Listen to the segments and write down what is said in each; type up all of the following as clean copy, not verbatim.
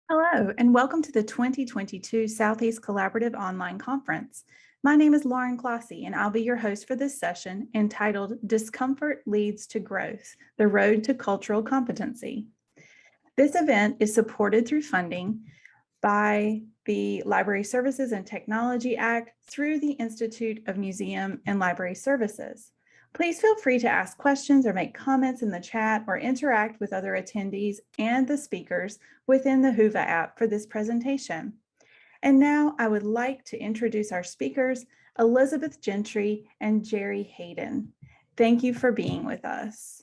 Hello, and welcome to the 2022 Southeast Collaborative Online Conference. My name is Lauren Clossy, and I'll be your host for this session entitled Discomfort Leads to Growth, the Road to Cultural Competency. This event is supported through funding by the Library Services and Technology Act through the Institute of Museum and Library Services. Please feel free to ask questions or make comments in the chat or interact with other attendees and the speakers within the Whova app for this presentation. And now I would like to introduce our speakers, Elizabeth Gentry and Geri Hayden. Thank you for being with us.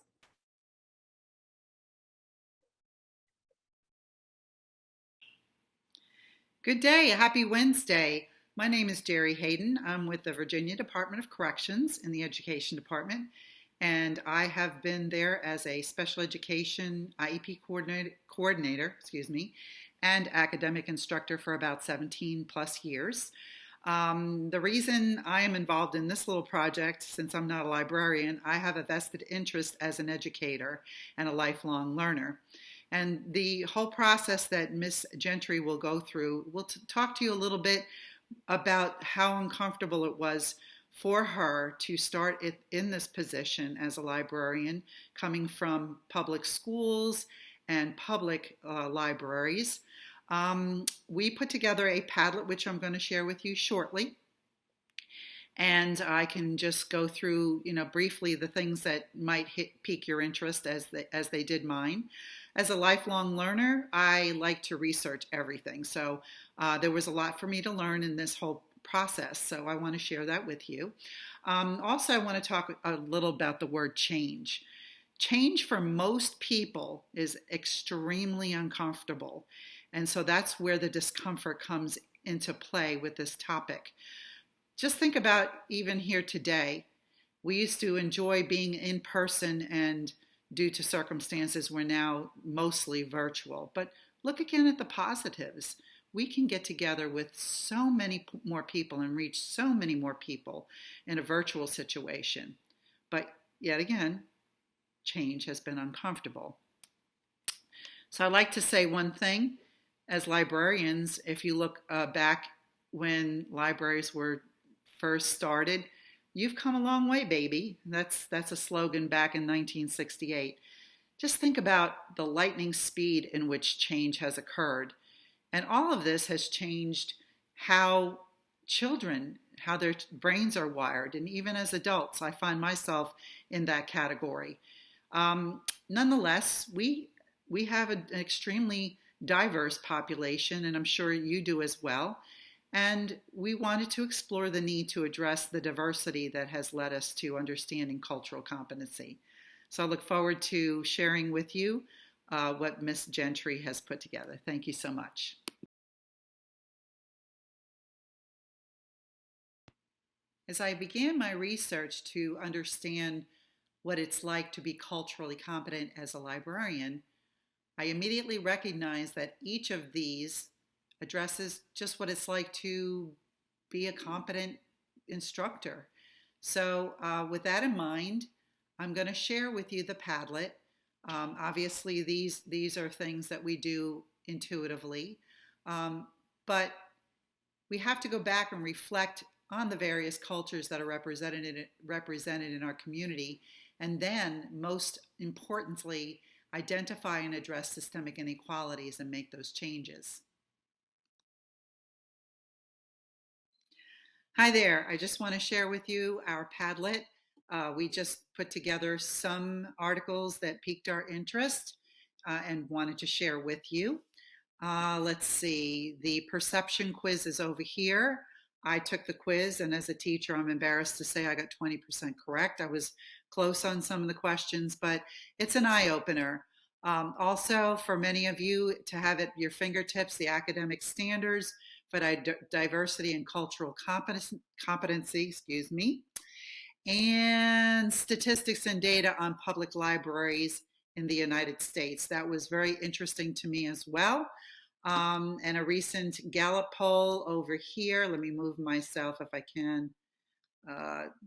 Good day, happy Wednesday. My name is Geri Hayden. I'm with the Virginia Department of Corrections in the Education Department, and I have been there as a special education IEP coordinator, and academic instructor for about 17 plus years. The reason I am involved in this little project, since I'm not a librarian, I have a vested interest as an educator and a lifelong learner. And the whole process that Miss Gentry will go through, we'll talk to you a little bit about how uncomfortable it was for her to start in this position as a librarian, coming from public schools and public libraries. We put together a Padlet, which I'm going to share with you shortly. And I can just go through, briefly the things that might pique your interest as they did mine. As a lifelong learner, I like to research everything. So there was a lot for me to learn in this whole process. So I want to share that with you. Also, I want to talk a little about the word change. Change for most people is extremely uncomfortable. And so that's where the discomfort comes into play with this topic. Just think about even here today. We used to enjoy being in person, and due to circumstances, we're now mostly virtual. But look again at the positives. We can get together with so many more people and reach so many more people in a virtual situation. But yet again, change has been uncomfortable. So I like to say one thing. As librarians, if you look back when libraries were first started, you've come a long way, baby. That's a slogan back in 1968. Just think about the lightning speed in which change has occurred. And all of this has changed how children, how their brains are wired. And even as adults, I find myself in that category. Nonetheless, we have an extremely diverse population, and I'm sure you do as well. And we wanted to explore the need to address the diversity that has led us to understanding cultural competency. So I look forward to sharing with you what Miss Gentry has put together. Thank you so much. As I began my research to understand what it's like to be culturally competent as a librarian, I immediately recognized that each of these addresses just what it's like to be a competent instructor. So with that in mind, I'm going to share with you the Padlet. Obviously, these are things that we do intuitively, but we have to go back and reflect on the various cultures that are represented in our community, and then, most importantly, identify and address systemic inequalities and make those changes. Hi there, I just want to share with you our Padlet. We just put together some articles that piqued our interest and wanted to share with you. Let's see, the perception quiz is over here. I took the quiz, and as a teacher, I'm embarrassed to say I got 20% correct. I was close on some of the questions, but it's an eye-opener. Also, for many of you to have at your fingertips, the academic standards for diversity and cultural competency, and statistics and data on public libraries in the United States. That was very interesting to me as well. And a recent Gallup poll over here. Let me move myself if I can.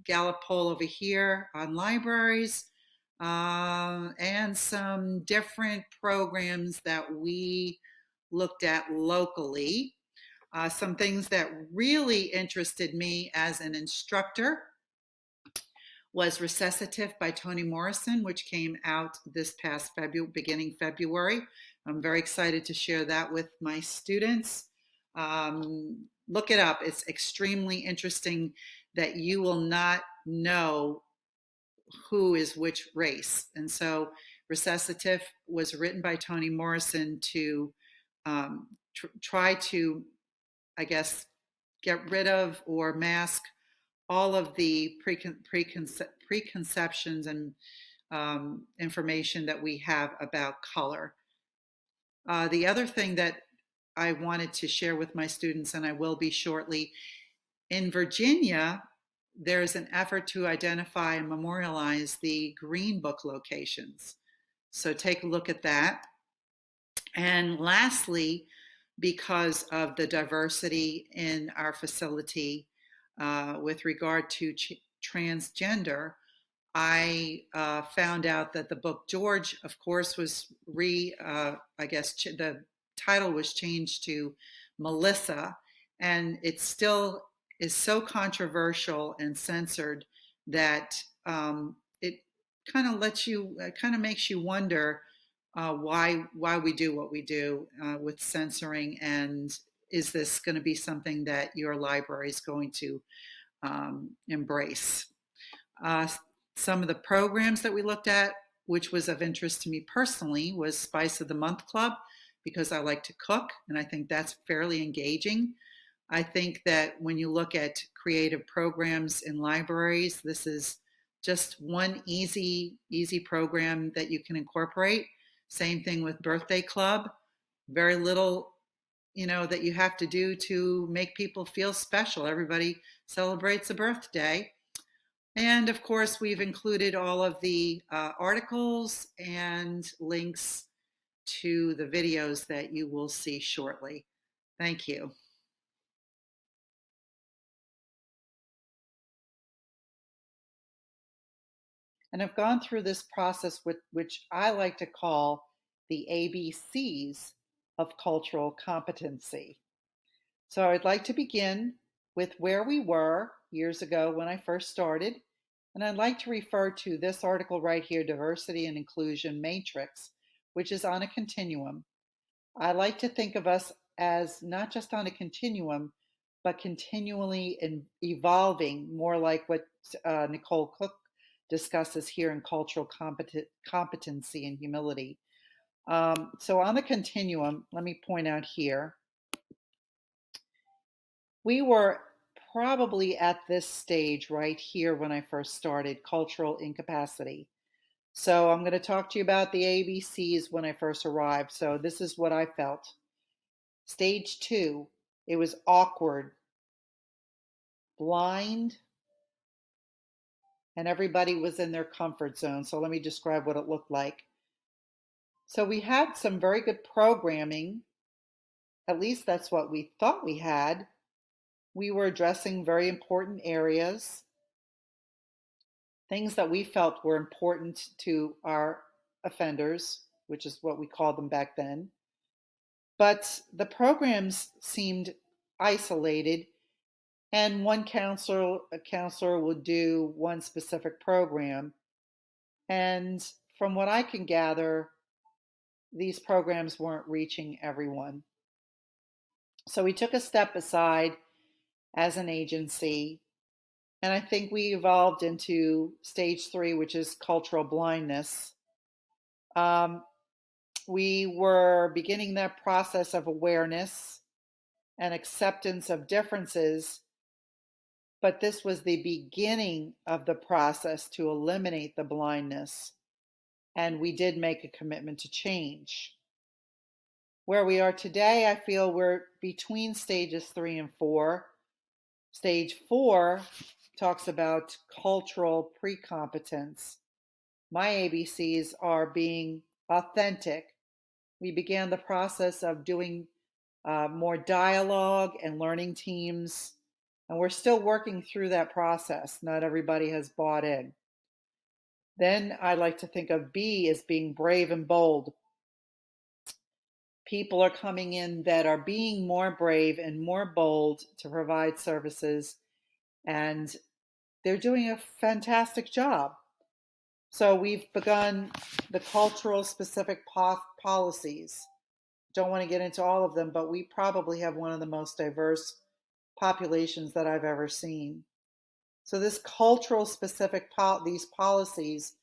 Gallup poll over here on libraries, and some different programs that we looked at locally. Some things that really interested me as an instructor was Recessative by Toni Morrison, which came out this past beginning February. I'm very excited to share that with my students. Look it up. It's extremely interesting that you will not know who is which race. And so Recessative was written by Toni Morrison to try to, I guess, get rid of or mask all of the preconceptions and information that we have about color. The other thing that I wanted to share with my students, and I will be shortly, in Virginia, there's an effort to identify and memorialize the Green Book locations. So take a look at that. And lastly, because of the diversity in our facility with regard to transgender, I found out that the book George, of course, was the title was changed to Melissa, and it still is so controversial and censored that it kind of makes you wonder why we do what we do with censoring, and is this going to be something that your library is going to embrace? Some of the programs that we looked at, which was of interest to me personally, was Spice of the Month Club, because I like to cook, and I think that's fairly engaging. I think that when you look at creative programs in libraries, this is just one easy program that you can incorporate. Same thing with Birthday Club. Very little, that you have to do to make people feel special. Everybody celebrates a birthday. And of course, we've included all of the articles and links to the videos that you will see shortly. Thank you. And I've gone through this process, which I like to call the ABCs of cultural competency. So I'd like to begin with where we were years ago when I first started. And I'd like to refer to this article right here, Diversity and Inclusion Matrix, which is on a continuum. I like to think of us as not just on a continuum, but continually evolving, more like what Nicole Cook discusses here in cultural competency and humility. So on the continuum, let me point out here, we were probably at this stage right here when I first started, cultural incapacity. So I'm going to talk to you about the ABCs when I first arrived. So this is what I felt. Stage 2, it was awkward, blind, and everybody was in their comfort zone. So let me describe what it looked like. So we had some very good programming. At least that's what we thought we had. We were addressing very important areas, things that we felt were important to our offenders, which is what we called them back then. But the programs seemed isolated, and one counselor would do one specific program. And from what I can gather, these programs weren't reaching everyone. So we took a step aside as an agency, and I think we evolved into stage 3, which is cultural blindness. We were beginning that process of awareness and acceptance of differences, but this was the beginning of the process to eliminate the blindness, and we did make a commitment to change. Where we are today, I feel we're between stages 3 and 4. Stage 4 talks about cultural pre-competence. My ABCs are being authentic. We began the process of doing more dialogue and learning teams, and we're still working through that process. Not everybody has bought in. Then I like to think of B as being brave and bold. people are coming in that are being more brave and more bold to provide services, and they're doing a fantastic job. So we've begun the cultural specific policies. Don't want to get into all of them, but we probably have one of the most diverse populations that I've ever seen. So this cultural specific these policies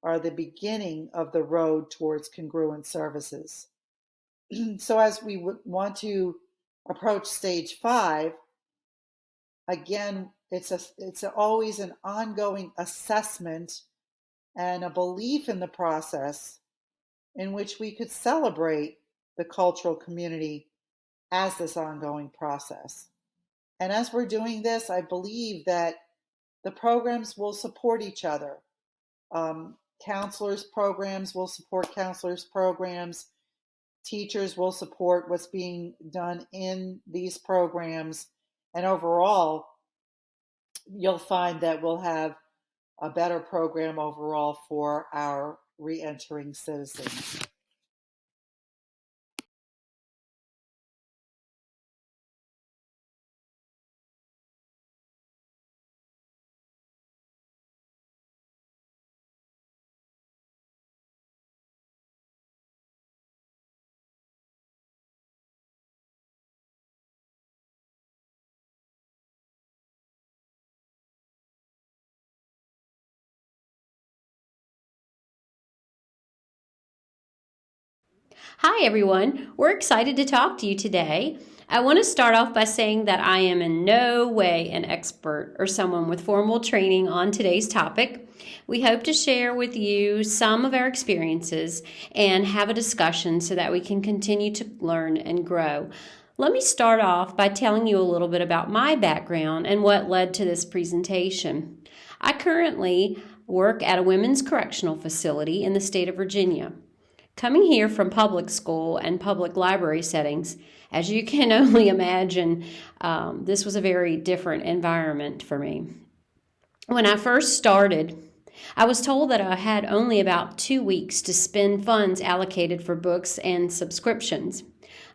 are the beginning of the road towards congruent services. So as we want to approach stage 5, again, it's always an ongoing assessment and a belief in the process in which we could celebrate the cultural community as this ongoing process. And as we're doing this, I believe that the programs will support each other. Counselors' programs will support counselors' programs. Teachers will support what's being done in these programs. And overall, you'll find that we'll have a better program overall for our re-entering citizens. Hi, everyone. We're excited to talk to you today. I want to start off by saying that I am in no way an expert or someone with formal training on today's topic. We hope to share with you some of our experiences and have a discussion so that we can continue to learn and grow. Let me start off by telling you a little bit about my background and what led to this presentation. I currently work at a women's correctional facility in the state of Virginia. Coming here from public school and public library settings, as you can only imagine, this was a very different environment for me. When I first started, I was told that I had only about 2 weeks to spend funds allocated for books and subscriptions.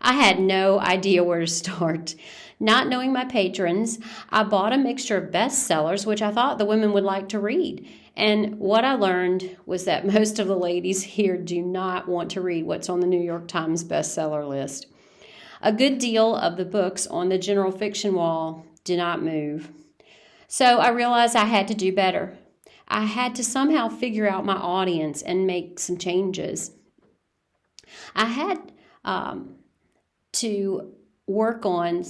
I had no idea where to start. Not knowing my patrons, I bought a mixture of bestsellers, which I thought the women would like to read. And what I learned was that most of the ladies here do not want to read what's on the New York Times bestseller list. A good deal of the books on the general fiction wall did not move. So I realized I had to do better. I had to somehow figure out my audience and make some changes. I had to work on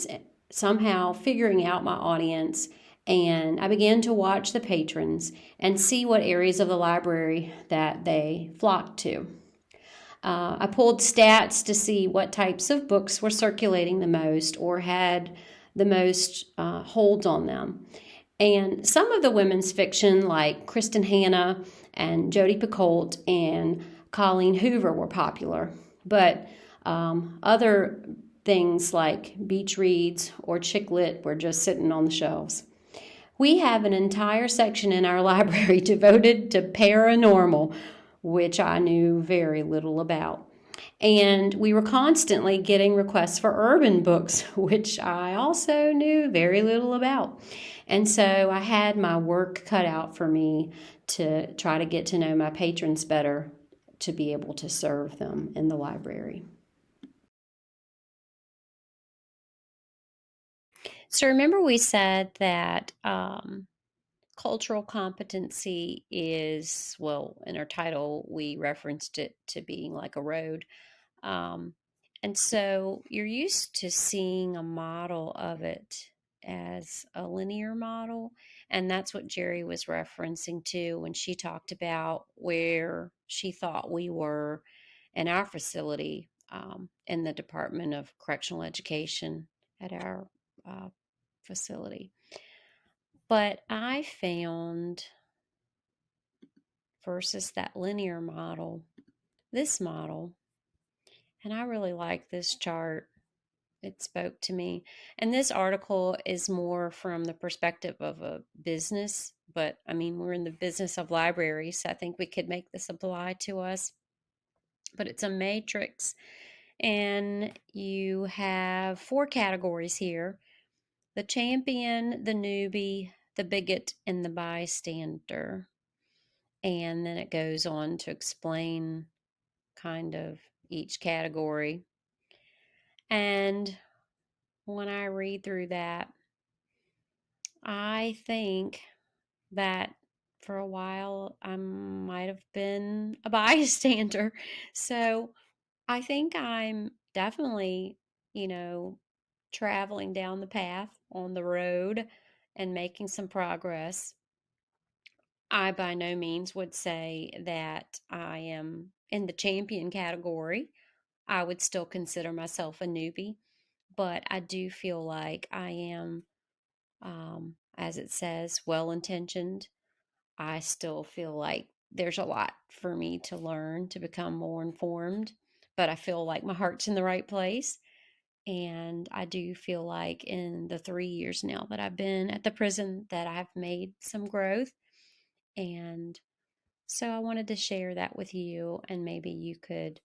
somehow figuring out my audience, and I began to watch the patrons and see what areas of the library that they flocked to. I pulled stats to see what types of books were circulating the most or had the most hold on them. And some of the women's fiction, like Kristen Hanna and Jodi Picoult and Colleen Hoover, were popular, but other things like beach reads or chick lit were just sitting on the shelves. We have an entire section in our library devoted to paranormal, which I knew very little about. And we were constantly getting requests for urban books, which I also knew very little about. And so I had my work cut out for me to try to get to know my patrons better to be able to serve them in the library. So remember we said that cultural competency is, well, in our title, we referenced it to being like a road. And so you're used to seeing a model of it as a linear model. And that's what Geri was referencing to when she talked about where she thought we were in our facility in the Department of Correctional Education at our facility. But I found versus that linear model, this model, and I really like this chart. It spoke to me. And this article is more from the perspective of a business, but I mean, we're in the business of libraries, so I think we could make this apply to us. But it's a matrix, And you have 4 categories here: the champion, the newbie, the bigot, and the bystander. And then it goes on to explain kind of each category. And when I read through that, I think that for a while I might have been a bystander. So I think I'm definitely, traveling down the path on the road and making some progress. I by no means would say that I am in the champion category. I would still consider myself a newbie, but I do feel like I am, as it says, well intentioned. I still feel like there's a lot for me to learn to become more informed, but I feel like my heart's in the right place. And I do feel like in the 3 years now that I've been at the prison that I've made some growth. And so I wanted to share that with you, and maybe you could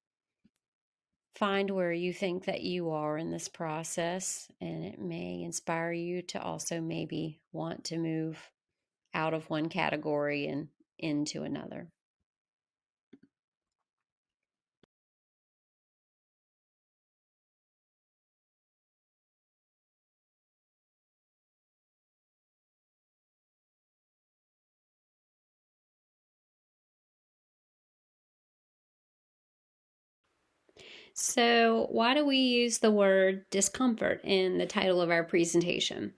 find where you think that you are in this process, and it may inspire you to also maybe want to move out of one category and into another. So, why do we use the word discomfort in the title of our presentation?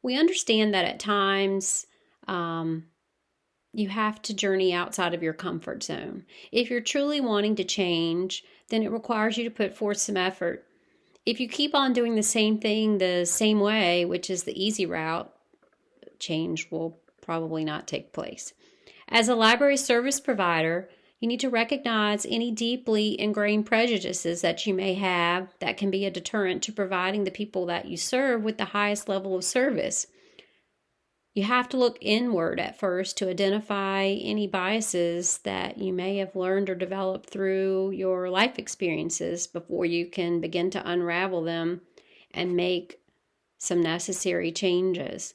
We understand that at times you have to journey outside of your comfort zone. If you're truly wanting to change, then it requires you to put forth some effort. If you keep on doing the same thing the same way, which is the easy route, change will probably not take place. As a library service provider, you need to recognize any deeply ingrained prejudices that you may have that can be a deterrent to providing the people that you serve with the highest level of service. You have to look inward at first to identify any biases that you may have learned or developed through your life experiences before you can begin to unravel them and make some necessary changes.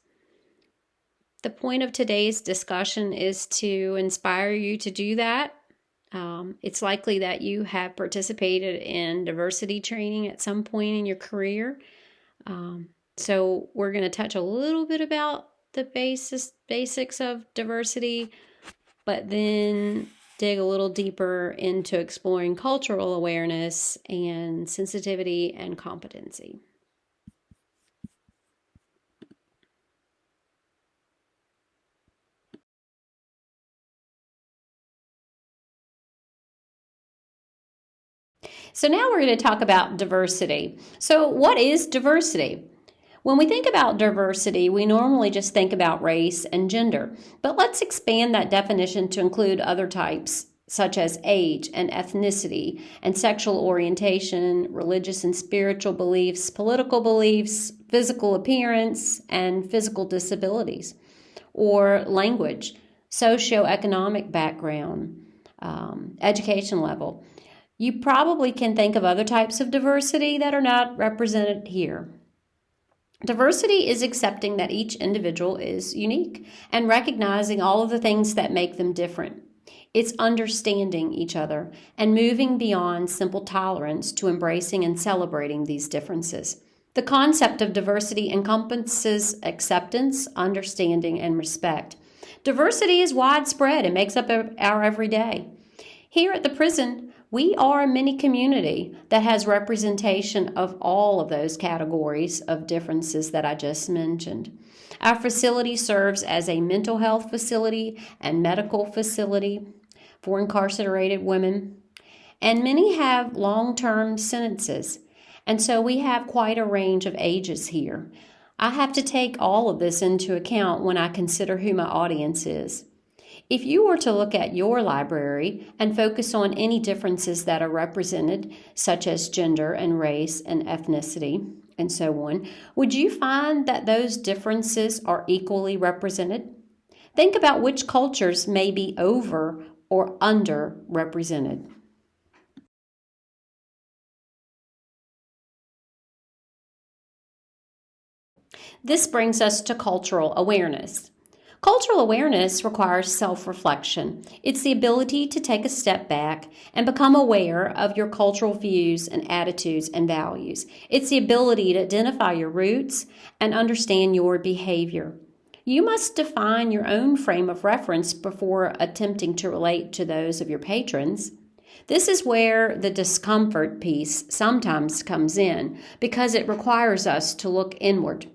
The point of today's discussion is to inspire you to do that. It's likely that you have participated in diversity training at some point in your career. So we're going to touch a little bit about the basics of diversity, but then dig a little deeper into exploring cultural awareness and sensitivity and competency. So now we're going to talk about diversity. So what is diversity? When we think about diversity, we normally just think about race and gender, but let's expand that definition to include other types such as age and ethnicity and sexual orientation, religious and spiritual beliefs, political beliefs, physical appearance, and physical disabilities, or language, socioeconomic background, education level. You probably can think of other types of diversity that are not represented here. Diversity is accepting that each individual is unique and recognizing all of the things that make them different. It's understanding each other and moving beyond simple tolerance to embracing and celebrating these differences. The concept of diversity encompasses acceptance, understanding, and respect. Diversity is widespread and makes up our everyday. Here at the prison, we are a mini community that has representation of all of those categories of differences that I just mentioned. Our facility serves as a mental health facility and medical facility for incarcerated women, and many have long-term sentences, and so we have quite a range of ages here. I have to take all of this into account when I consider who my audience is. If you were to look at your library and focus on any differences that are represented, such as gender and race and ethnicity and so on, would you find that those differences are equally represented? Think about which cultures may be over or underrepresented. This brings us to cultural awareness. Cultural awareness requires self-reflection. It's the ability to take a step back and become aware of your cultural views and attitudes and values. It's the ability to identify your roots and understand your behavior. You must define your own frame of reference before attempting to relate to those of your patrons. This is where the discomfort piece sometimes comes in because it requires us to look inward.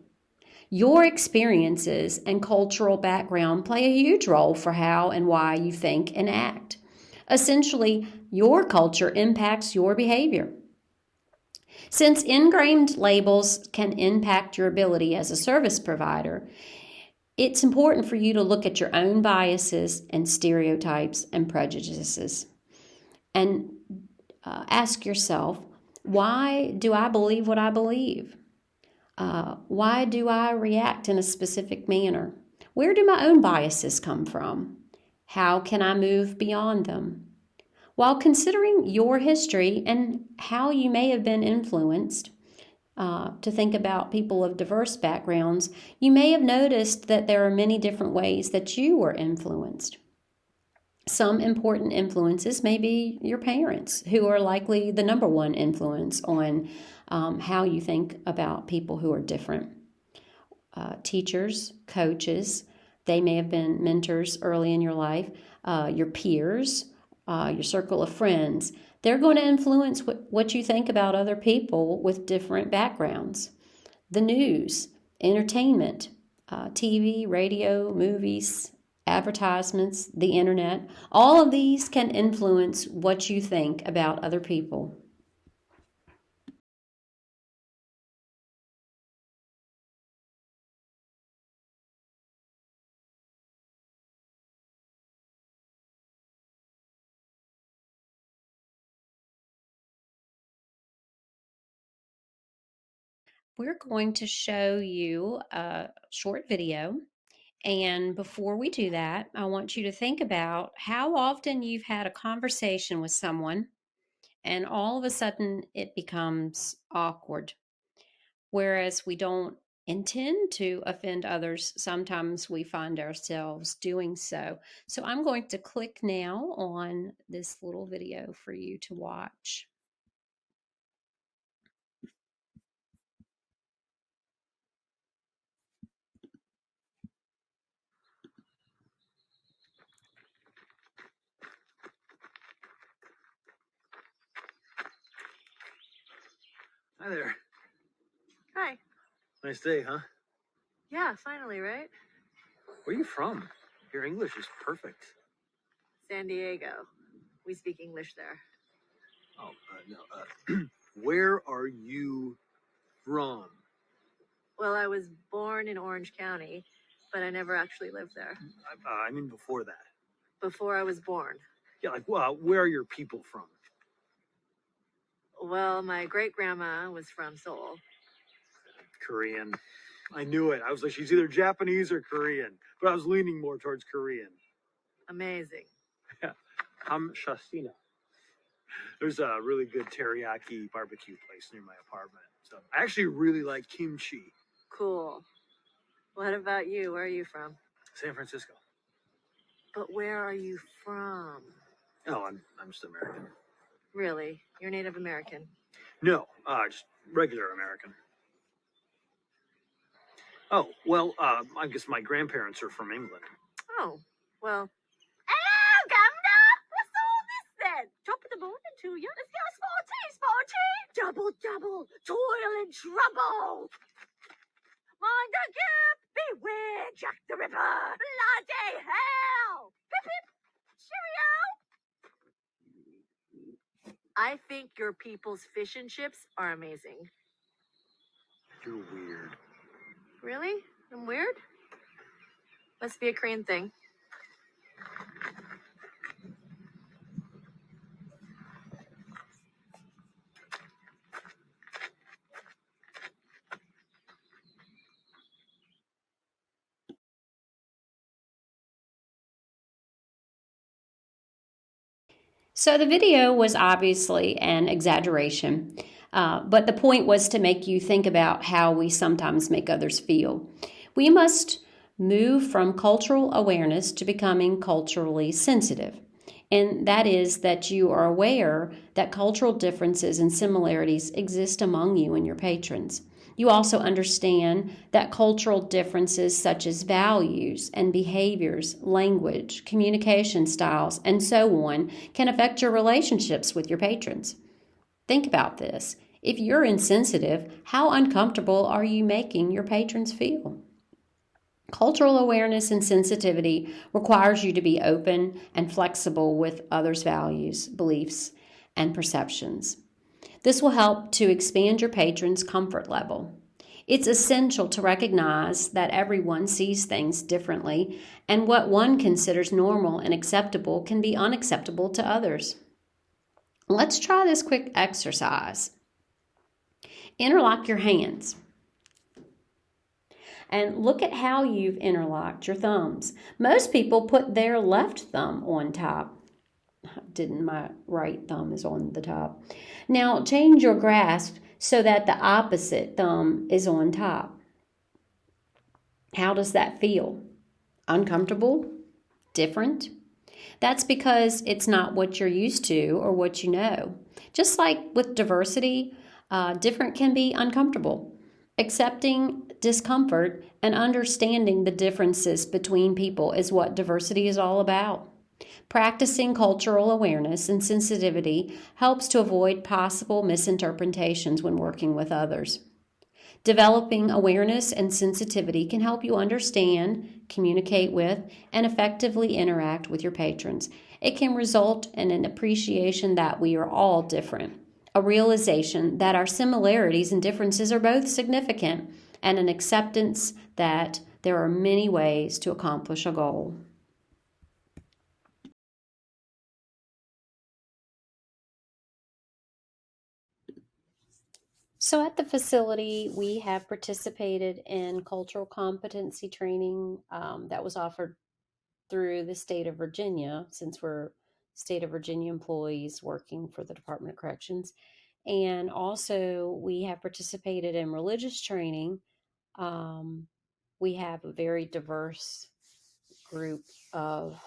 Your experiences and cultural background play a huge role for how and why you think and act. Essentially, your culture impacts your behavior. Since ingrained labels can impact your ability as a service provider, it's important for you to look at your own biases and stereotypes and prejudices and ask yourself, why do I believe what I believe? Why do I react in a specific manner? Where do my own biases come from? How can I move beyond them? While considering your history and how you may have been influenced to think about people of diverse backgrounds, you may have noticed that there are many different ways that you were influenced. Some important influences may be your parents, who are likely the number one influence on how you think about people who are different. Teachers, coaches, they may have been mentors early in your life. Your peers, your circle of friends, they're going to influence what you think about other people with different backgrounds. The news, entertainment, TV, radio, movies, advertisements, the internet, all of these can influence what you think about other people. We're going to show you a short video. And before we do that, I want you to think about how often you've had a conversation with someone and all of a sudden it becomes awkward. Whereas we don't intend to offend others, sometimes we find ourselves doing so. So I'm going to click now on this little video for you to watch. Hi there. Hi. Nice day, huh? Yeah, finally, right? Where are you from? Your English is perfect. San Diego. We speak English there. Oh, no. Where are you from? Well, I was born in Orange County, but I never actually lived there. I mean before that. Before I was born. Yeah, like, well, where are your people from? Well, my great-grandma was from Seoul. Korean. I knew it. I was like, she's either Japanese or Korean, but I was leaning more towards Korean. Amazing. Yeah. Hamshasina. There's a really good teriyaki barbecue place near my apartment. So I actually really like kimchi. Cool. What about you? Where are you from? San Francisco. But where are you from? Oh, I'm just American. Really? You're Native American? No, just regular American. Oh, well, I guess my grandparents are from England. Oh, well. Hello, Governor! What's all this then? Top of the morning to you. Let's get a small tea, small tea! Double, double, toil and trouble! Mind the gap! Beware Jack the Ripper! Bloody hell! Pip pip! Cheerio! I think your people's fish and chips are amazing. You're weird. Really? I'm weird? Must be a Korean thing. So the video was obviously an exaggeration. But the point was to make you think about how we sometimes make others feel. We must move from cultural awareness to becoming culturally sensitive. And that is that you are aware that cultural differences and similarities exist among you and your patrons. You also understand that cultural differences such as values and behaviors, language, communication styles, and so on can affect your relationships with your patrons. Think about this. If you're insensitive, how uncomfortable are you making your patrons feel? Cultural awareness and sensitivity requires you to be open and flexible with others' values, beliefs, and perceptions. This will help to expand your patrons' comfort level. It's essential to recognize that everyone sees things differently, and what one considers normal and acceptable can be unacceptable to others. Let's try this quick exercise. Interlock your hands. And look at how you've interlocked your thumbs. Most people put their left thumb on top. My right thumb is on the top. Now change your grasp so that the opposite thumb is on top. How does that feel? Uncomfortable? Different? That's because it's not what you're used to or what you know. Just like with diversity, different can be uncomfortable. Accepting discomfort and understanding the differences between people is what diversity is all about. Practicing cultural awareness and sensitivity helps to avoid possible misinterpretations when working with others. Developing awareness and sensitivity can help you understand, communicate with, and effectively interact with your patrons. It can result in an appreciation that we are all different, a realization that our similarities and differences are both significant, and an acceptance that there are many ways to accomplish a goal. So at the facility, we have participated in cultural competency training that was offered through the state of Virginia, since we're state of Virginia employees working for the Department of Corrections. And also we have participated in religious training. We have a very diverse group of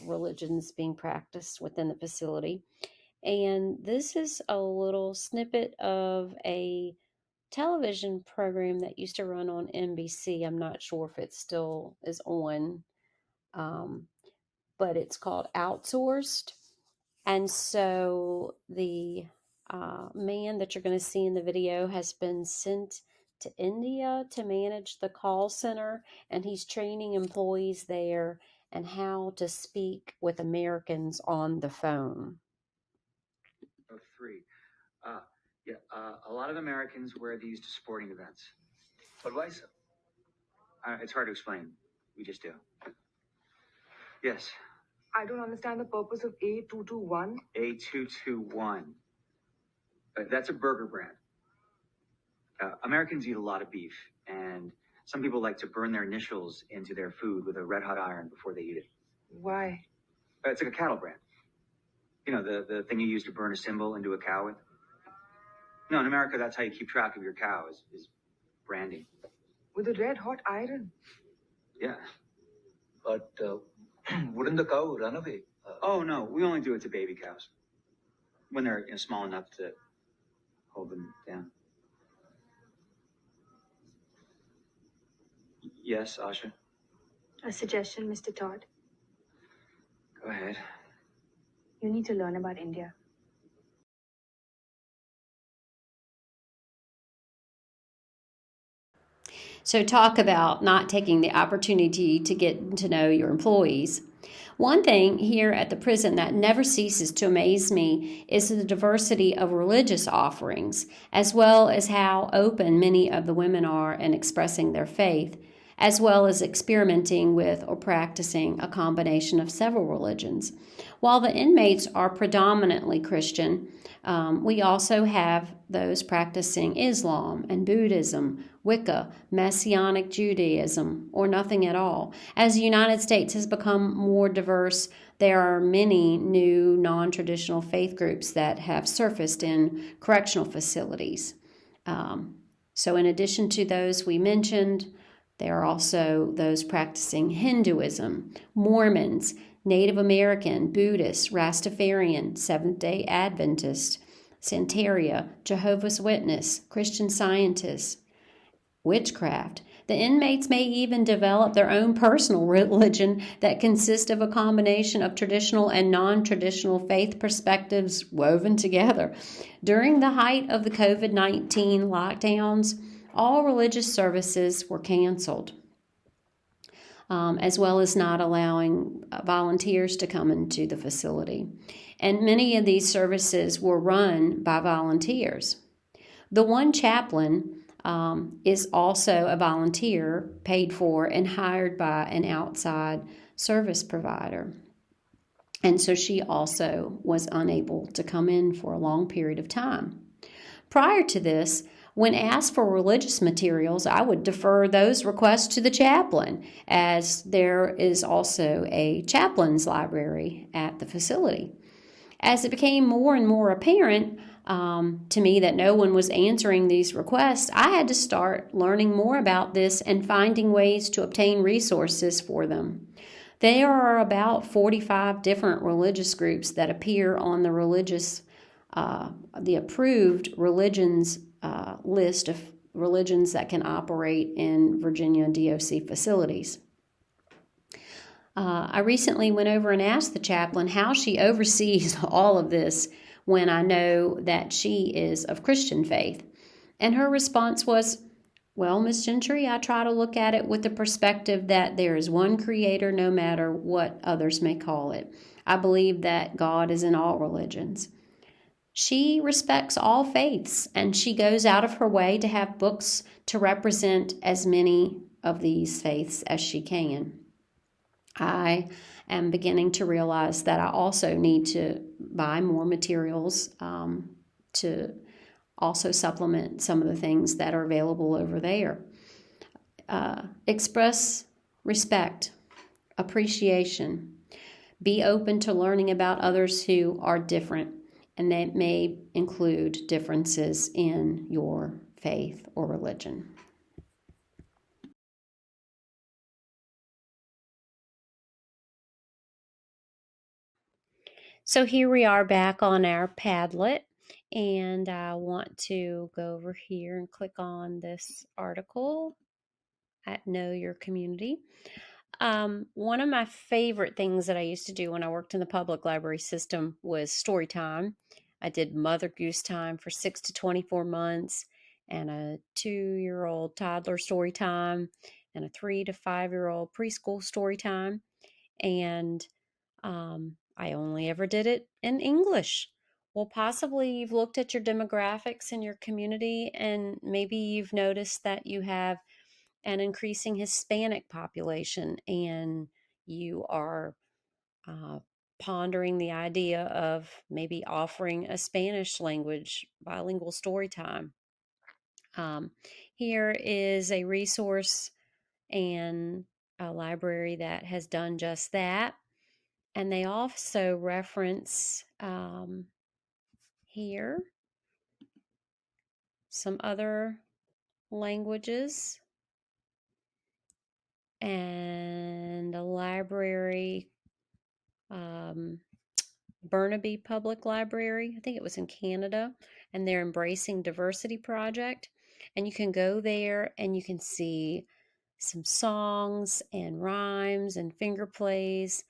religions being practiced within the facility. And this is a little snippet of a television program that used to run on NBC. I'm not sure if it still is on, but it's called Outsourced. And so the man that you're going to see in the video has been sent to India to manage the call center, and he's training employees there and how to speak with Americans on the phone. Three. A lot of Americans wear these to sporting events. But why so? It's hard to explain. We just do. Yes. I don't understand the purpose of A221. A221. That's a burger brand. Americans eat a lot of beef, and some people like to burn their initials into their food with a red-hot iron before they eat it. Why? It's like a cattle brand. You know, the thing you use to burn a symbol into a cow with? No, in America, that's how you keep track of your cow, is branding. With a red-hot iron? Yeah. But wouldn't the cow run away? Oh, no, we only do it to baby cows. When they're small enough to hold them down. Yes, Asha? A suggestion, Mr. Todd. Go ahead. You need to learn about India. So talk about not taking the opportunity to get to know your employees. One thing here at the prison that never ceases to amaze me is the diversity of religious offerings, as well as how open many of the women are in expressing their faith, as well as experimenting with or practicing a combination of several religions. While the inmates are predominantly Christian, we also have those practicing Islam and Buddhism, Wicca, Messianic Judaism, or nothing at all. As the United States has become more diverse, there are many new non-traditional faith groups that have surfaced in correctional facilities. So in addition to those we mentioned, there are also those practicing Hinduism, Mormons, Native American, Buddhist, Rastafarian, Seventh-day Adventist, Santeria, Jehovah's Witness, Christian Scientists, witchcraft. The inmates may even develop their own personal religion that consists of a combination of traditional and non-traditional faith perspectives woven together. During the height of the COVID-19 lockdowns, all religious services were canceled, as well as not allowing volunteers to come into the facility. And many of these services were run by volunteers. The one chaplain is also a volunteer paid for and hired by an outside service provider. And so she also was unable to come in for a long period of time. Prior to this, when asked for religious materials, I would defer those requests to the chaplain, as there is also a chaplain's library at the facility. As it became more and more apparent to me that no one was answering these requests, I had to start learning more about this and finding ways to obtain resources for them. There are about 45 different religious groups that appear on the approved religions list of religions that can operate in Virginia DOC facilities. I recently went over and asked the chaplain how she oversees all of this when I know that she is of Christian faith. And her response was, well, Miss Gentry, I try to look at it with the perspective that there is one creator no matter what others may call it. I believe that God is in all religions. She respects all faiths, and she goes out of her way to have books to represent as many of these faiths as she can. I am beginning to realize that I also need to buy more materials to also supplement some of the things that are available over there. Express respect, appreciation. Be open to learning about others who are different, and that may include differences in your faith or religion. So here we are back on our Padlet, and I want to go over here and click on this article at Know Your Community. One of my favorite things that I used to do when I worked in the public library system was story time. I did Mother Goose Time for 6 to 24 months, and a 2-year-old toddler story time, and a 3 to 5-year-old preschool story time. And I only ever did it in English. Well, possibly you've looked at your demographics in your community, and maybe you've noticed that you have an increasing Hispanic population, and you are pondering the idea of maybe offering a Spanish language bilingual story time. Here is a resource and a library that has done just that. And they also reference here some other languages and a library, Burnaby Public Library. I think it was in Canada, and they're Embracing Diversity Project. And you can go there and you can see some songs and rhymes and finger plays,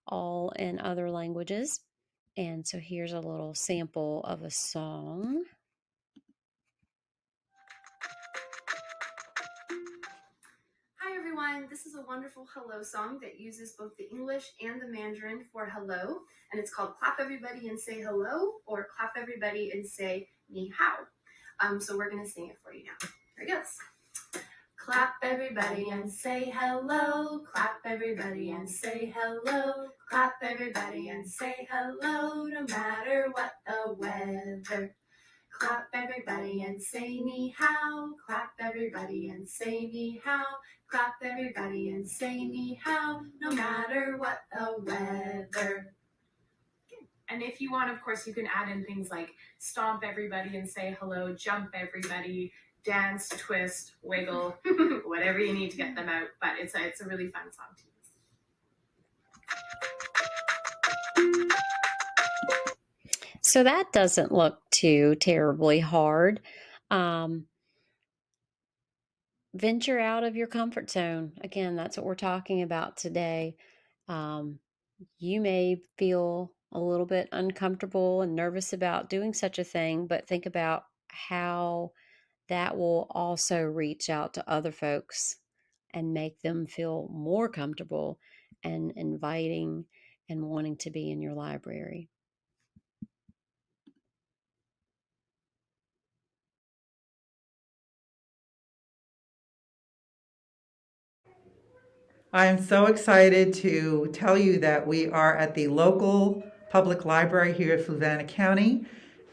all in other languages. And so here's a little sample of a song. Hi everyone, this is a wonderful hello song that uses both the English and the Mandarin for hello, and it's called Clap Everybody and Say Hello, or Clap Everybody and Say Ni Hao. So we're going to sing it for you now. Here it goes. Clap everybody and say hello. Clap everybody and say hello. Clap everybody and say hello, no matter what the weather. Clap everybody and say ni hao. Clap everybody and say ni hao. Clap everybody and say ni hao, no matter what the weather. And if you want, of course, you can add in things like stomp everybody and say hello, jump everybody, dance, twist, wiggle, whatever you need to get them out. But it's a really fun song to use. So that doesn't look too terribly hard. Venture out of your comfort zone. Again, that's what we're talking about today. You may feel a little bit uncomfortable and nervous about doing such a thing, but think about how that will also reach out to other folks and make them feel more comfortable and inviting and wanting to be in your library. I am so excited to tell you that we are at the local public library here in Fluvanna County.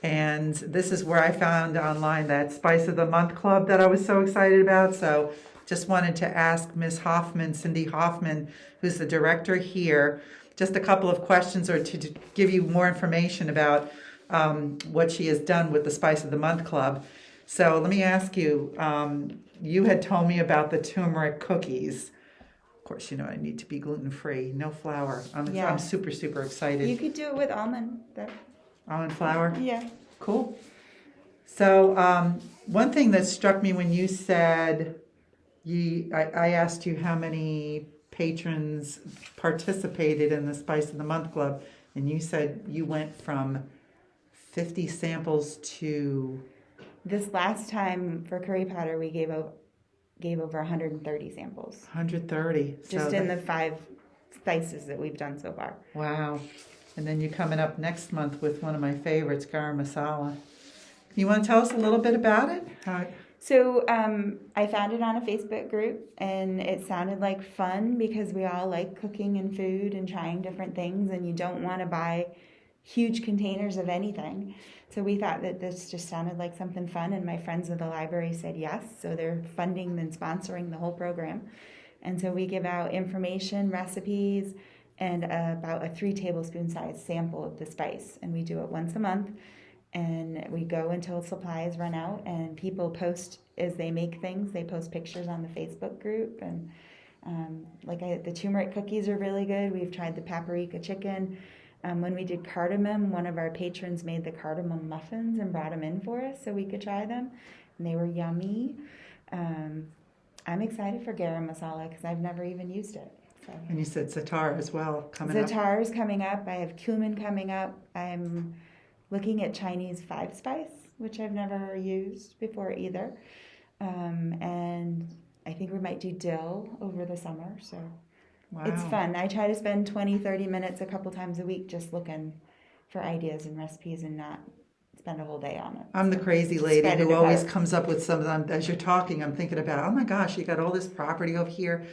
And this is where I found online that Spice of the Month Club that I was so excited about. So just wanted to ask Ms. Hoffman, Cindy Hoffman, who's the director here, just a couple of questions or to give you more information about what she has done with the Spice of the Month Club. So let me ask you, you had told me about the turmeric cookies. Of course, you know I need to be gluten-free, no flour. I'm super, super excited. You could do it with almond. Almond flour? Yeah. Cool. So one thing that struck me when you said, I asked you how many patrons participated in the Spice of the Month Club, and you said you went from 50 samples to... This last time for curry powder, we gave over 130 samples. 130. Just in the 5 spices that we've done so far. Wow. And then you're coming up next month with one of my favorites, garam masala. You want to tell us a little bit about it? So I found it on a Facebook group, and it sounded like fun because we all like cooking and food and trying different things, and you don't want to buy huge containers of anything. So we thought that this just sounded like something fun, and my friends at the library said yes, so they're funding and sponsoring the whole program. And so we give out information, recipes, and about a 3 tablespoon size sample of the spice, and we do it once a month, and we go until supplies run out, and people post as they make things. They post pictures on the Facebook group, and the turmeric cookies are really good. We've tried the paprika chicken. When we did cardamom, one of our patrons made the cardamom muffins and brought them in for us so we could try them, and they were yummy. I'm excited for garam masala because I've never even used it. So. And you said za'atar as well coming up. Za'atar is coming up. I have cumin coming up. I'm looking at Chinese 5-spice, which I've never used before either. And I think we might do dill over the summer. So wow. It's fun. I try to spend 20, 30 minutes a couple times a week just looking for ideas and recipes and not spend a whole day on it. I'm the crazy lady who always comes up with something. As you're talking, I'm thinking about, oh my gosh, you got all this property over here.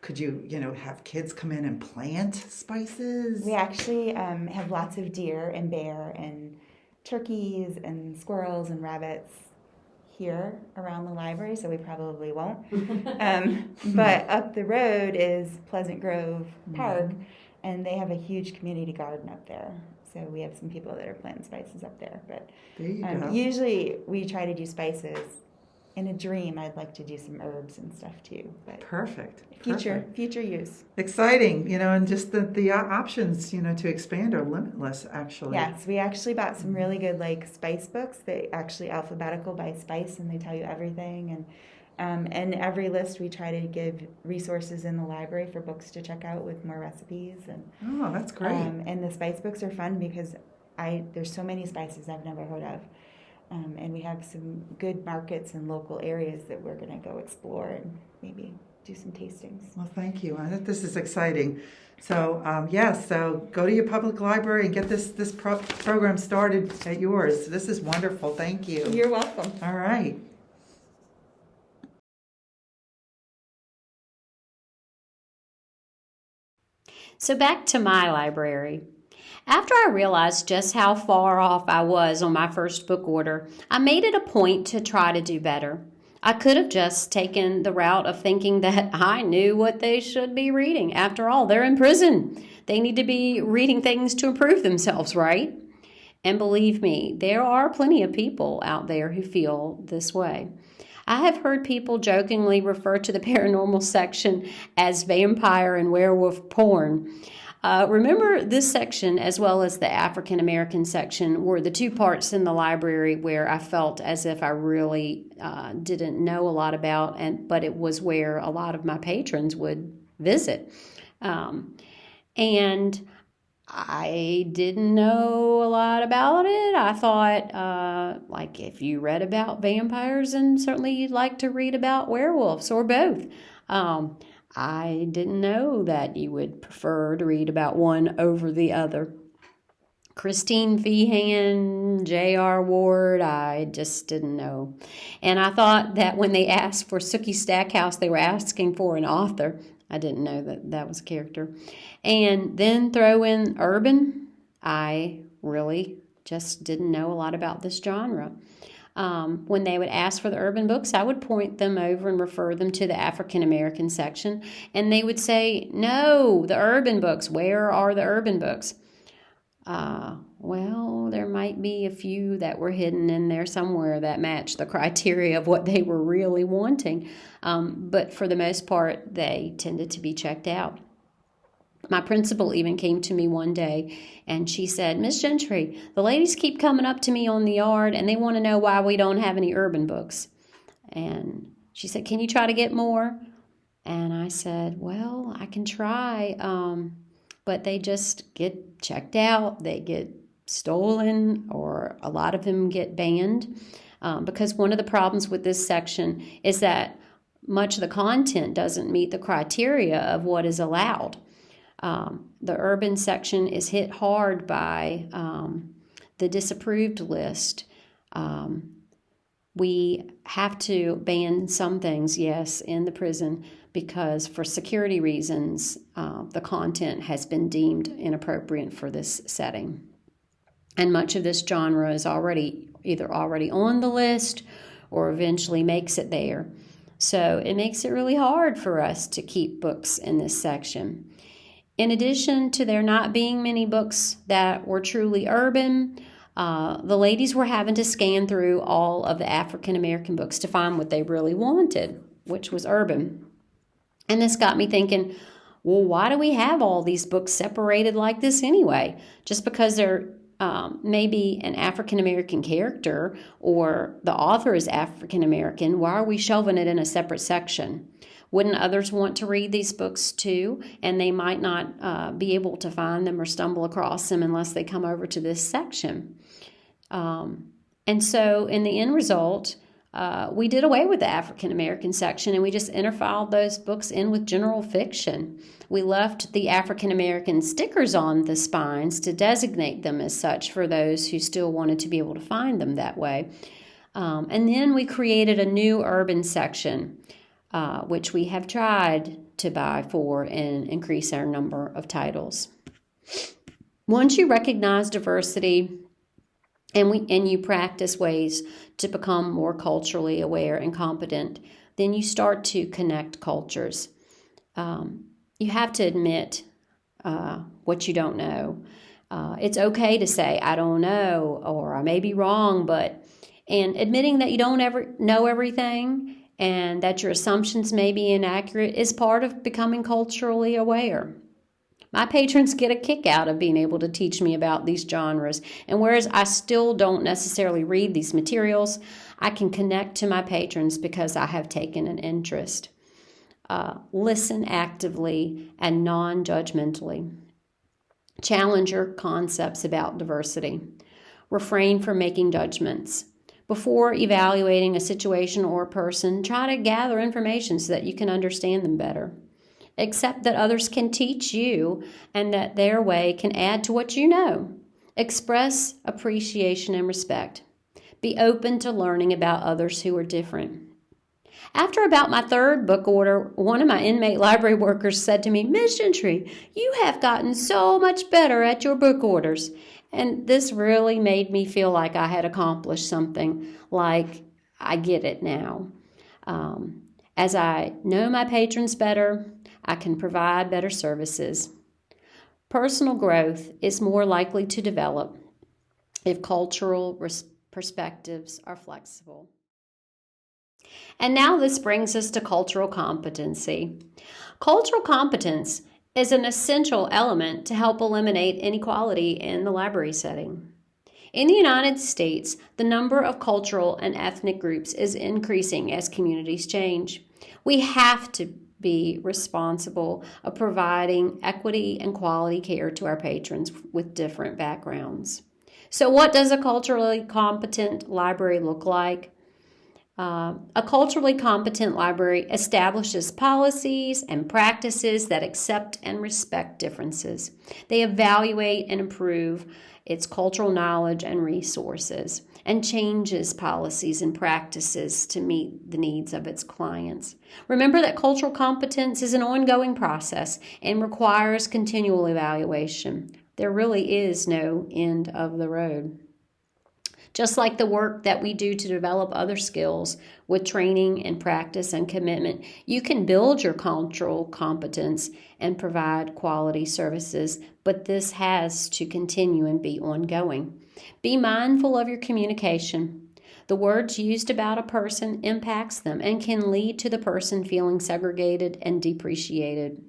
Could you, have kids come in and plant spices? We actually have lots of deer and bear and turkeys and squirrels and rabbits here around the library, so we probably won't. But up the road is Pleasant Grove Park, and they have a huge community garden up there. So we have some people that are planting spices up there. But usually we try to do spices. In a dream, I'd like to do some herbs and stuff too. But Perfect. Future use. Exciting, and just the options, to expand are limitless, actually. Yes, we actually bought some really good spice books. They actually alphabetical by spice, and they tell you everything. And every list we try to give resources in the library for books to check out with more recipes. And oh, that's great. And the spice books are fun because there's so many spices I've never heard of. And we have some good markets and local areas that we're going to go explore and maybe do some tastings. Well, thank you. I think this is exciting. So, so go to your public library and get this program started at yours. This is wonderful. Thank you. You're welcome. All right. So back to my library. After I realized just how far off I was on my first book order, I made it a point to try to do better. I could have just taken the route of thinking that I knew what they should be reading. After all, they're in prison. They need to be reading things to improve themselves, right? And believe me, there are plenty of people out there who feel this way. I have heard people jokingly refer to the paranormal section as vampire and werewolf porn. Remember, this section, as well as the African American section, were the two parts in the library where I felt as if I really didn't know a lot about, but it was where a lot of my patrons would visit. And I didn't know a lot about it. I thought, like, if you read about vampires, and certainly you'd like to read about werewolves or both. I didn't know that you would prefer to read about one over the other. Christine Feehan, J.R. Ward, I just didn't know. And I thought that when they asked for Sookie Stackhouse, they were asking for an author. I didn't know that that was a character. And then throw in urban. I really just didn't know a lot about this genre. When they would ask for the urban books, I would point them over and refer them to the African American section. And they would say, no, the urban books. Where are the urban books? Well, there might be a few that were hidden in there somewhere that matched the criteria of what they were really wanting. But for the most part, they tended to be checked out. My principal even came to me one day and she said, Miss Gentry, the ladies keep coming up to me on the yard and they want to know why we don't have any urban books. And she said, can you try to get more? And I said, well, I can try, but they just get checked out. They get stolen, or a lot of them get banned, because one of the problems with this section is that much of the content doesn't meet the criteria of what is allowed. The urban section is hit hard by the disapproved list. We have to ban some things, yes, in the prison, because for security reasons, the content has been deemed inappropriate for this setting. And much of this genre is either already on the list or eventually makes it there. So it makes it really hard for us to keep books in this section. In addition to there not being many books that were truly urban, the ladies were having to scan through all of the African American books to find what they really wanted, which was urban. And this got me thinking, well, why do we have all these books separated like this anyway? Just because they're maybe an African American character or the author is African American, why are we shelving it in a separate section? Wouldn't others want to read these books too? And they might not be able to find them or stumble across them unless they come over to this section. And so in the end result, we did away with the African American section and we just interfiled those books in with general fiction. We left the African American stickers on the spines to designate them as such for those who still wanted to be able to find them that way. And then we created a new urban section, which we have tried to buy for and increase our number of titles. Once you recognize diversity and you practice ways to become more culturally aware and competent, then you start to connect cultures. You have to admit what you don't know. It's okay to say, I don't know, or I may be wrong, and admitting that you don't ever know everything and that your assumptions may be inaccurate is part of becoming culturally aware. My patrons get a kick out of being able to teach me about these genres, and whereas I still don't necessarily read these materials, I can connect to my patrons because I have taken an interest. Listen actively and non-judgmentally. Challenge your concepts about diversity. Refrain from making judgments. Before evaluating a situation or a person, try to gather information so that you can understand them better. Accept that others can teach you and that their way can add to what you know. Express appreciation and respect. Be open to learning about others who are different. After about my third book order, one of my inmate library workers said to me, "Miss Gentry, you have gotten so much better at your book orders." And this really made me feel like I had accomplished something, like I get it now. As I know my patrons better, I can provide better services. Personal growth is more likely to develop if cultural perspectives are flexible. And now this brings us to cultural competency. Cultural competence is an essential element to help eliminate inequality in the library setting. In the United States, the number of cultural and ethnic groups is increasing as communities change. We have to be responsible of providing equity and quality care to our patrons with different backgrounds. So what does a culturally competent library look like? A culturally competent library establishes policies and practices that accept and respect differences. They evaluate and improve its cultural knowledge and resources, and changes policies and practices to meet the needs of its clients. Remember that cultural competence is an ongoing process and requires continual evaluation. There really is no end of the road. Just like the work that we do to develop other skills with training and practice and commitment, you can build your cultural competence and provide quality services, but this has to continue and be ongoing. Be mindful of your communication. The words used about a person impacts them and can lead to the person feeling segregated and depreciated.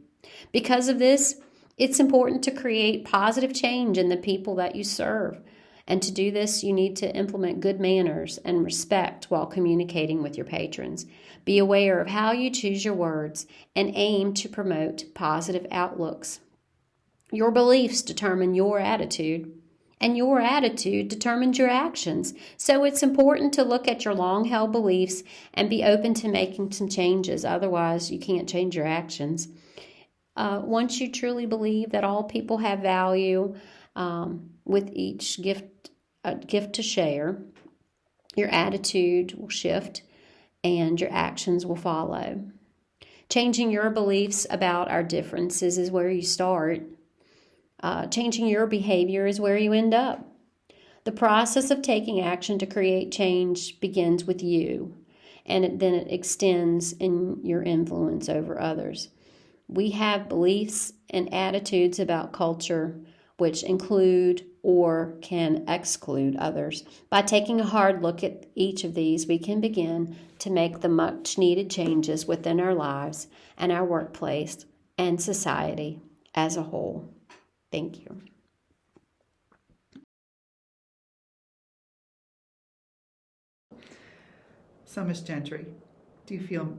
Because of this, it's important to create positive change in the people that you serve. And to do this, you need to implement good manners and respect while communicating with your patrons. Be aware of how you choose your words and aim to promote positive outlooks. Your beliefs determine your attitude, and your attitude determines your actions. So it's important to look at your long-held beliefs and be open to making some changes. Otherwise, you can't change your actions. Once you truly believe that all people have value, with each gift to share, your attitude will shift and your actions will follow. Changing your beliefs about our differences is where you start. Changing your behavior is where you end up. The process of taking action to create change begins with you, and then it extends in your influence over others. We have beliefs and attitudes about culture which include or can exclude others. By taking a hard look at each of these, we can begin to make the much needed changes within our lives and our workplace and society as a whole. Thank you. So, Ms. Gentry, do you feel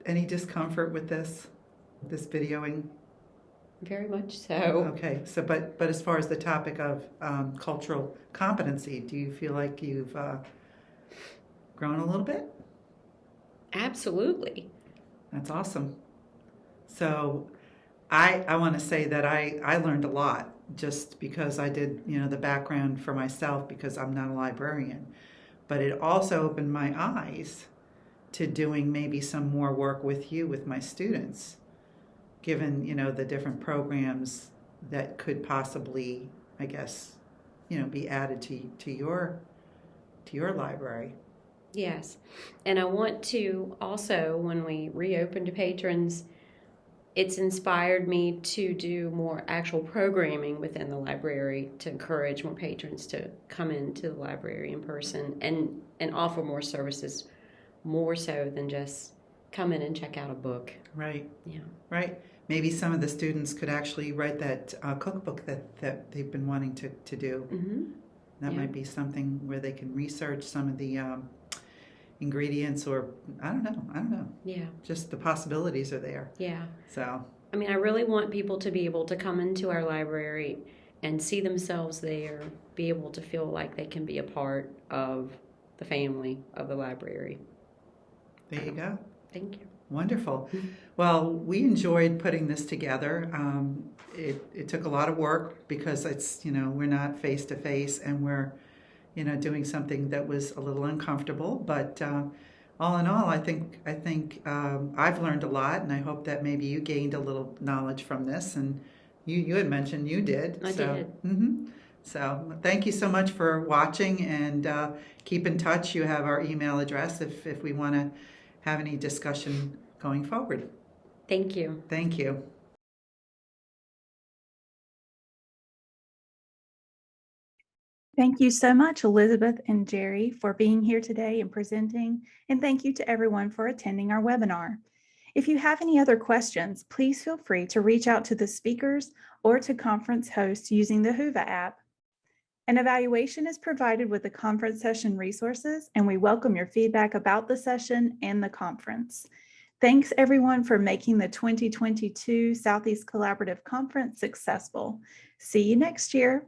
any discomfort with this videoing? Very much so. Okay, so but as far as the topic of cultural competency, do you feel like you've grown a little bit? Absolutely. That's awesome. So I want to say that I learned a lot just because I did, the background for myself because I'm not a librarian. But it also opened my eyes to doing maybe some more work with you, with my students, given, the different programs that could possibly, I guess, be added to your library. Yes. And I want to also, when we reopen to patrons, it's inspired me to do more actual programming within the library to encourage more patrons to come into the library in person and offer more services, more so than just come in and check out a book. Right. Yeah. Right. Maybe some of the students could actually write that cookbook that they've been wanting to do. Mm-hmm. That might be something where they can research some of the ingredients, or I don't know. Yeah. Just the possibilities are there. Yeah. So. I mean, I really want people to be able to come into our library and see themselves there, be able to feel like they can be a part of the family of the library. There you go. Thank you. Wonderful. Well, we enjoyed putting this together. It took a lot of work because it's, we're not face to face and we're, doing something that was a little uncomfortable, but all in all, I think I've learned a lot, and I hope that maybe you gained a little knowledge from this. And you had mentioned you did. I did. So thank you so much for watching, and keep in touch. You have our email address if we want to have any discussion going forward. Thank you. Thank you. Thank you so much, Elizabeth and Geri, for being here today and presenting. And thank you to everyone for attending our webinar. If you have any other questions, please feel free to reach out to the speakers or to conference hosts using the Whova app. An evaluation is provided with the conference session resources, and we welcome your feedback about the session and the conference. Thanks everyone for making the 2022 Southeast Collaborative Conference successful. See you next year.